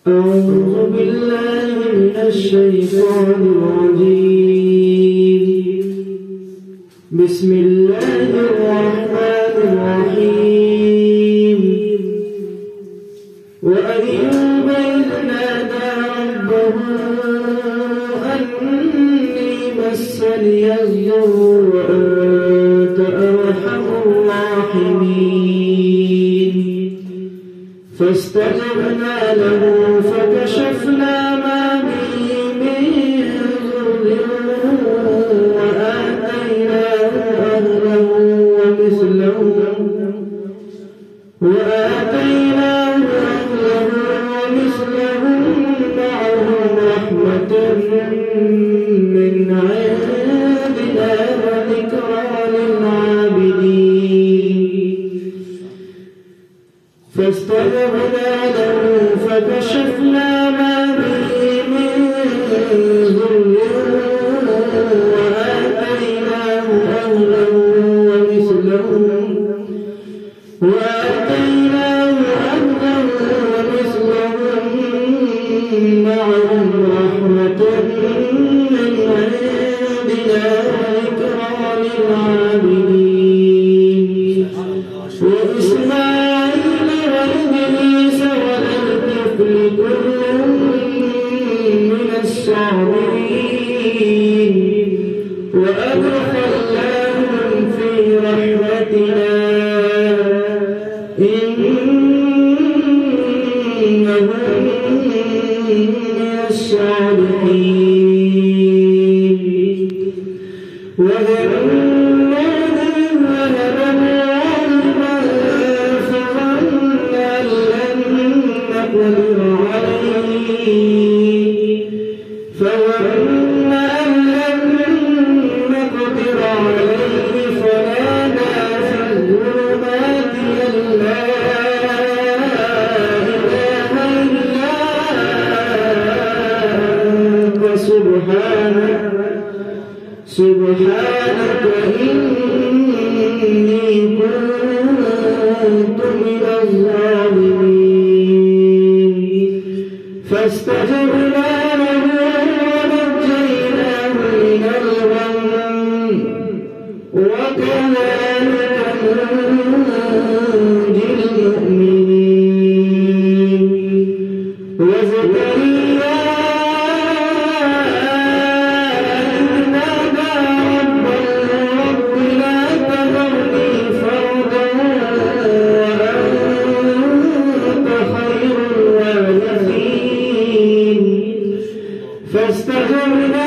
أعوذ بالله من الشيطان الرجيم. بسم الله الرحمن الرحيم. وأيوب إذ نادى ربه أني مسني الضر وأنت أرحم الراحمين. فاستجبنا له فكشفنا ما به من ضر وآتيناه أهله ومثلهم معهم رحمة من عندنا وذكرى للعابدين. فاستجبنا له فكشفنا ما به من ضر وآتيناه أهله ومثلهم معهم رحمة من عندنا وذكرى للعابدين. وإسماعيل وإدريس وذا الكفل كل من الصابرين وأدخلناهم في رحمتنا إنهم من الصالحين. وذنون ذهب مغاضبا فظن أن لن نقدر عليه فنادى في الظلمات أن لا إله إلا أنت سبحانك إني كنت من الظالمين. فاستجبنا له ونجيناه من الغم وكذلك ننجي المؤمنين. وزكريا إذ نادى ربه رب لا تذرني فردا وأنت خير الوارثين. فاستجبنا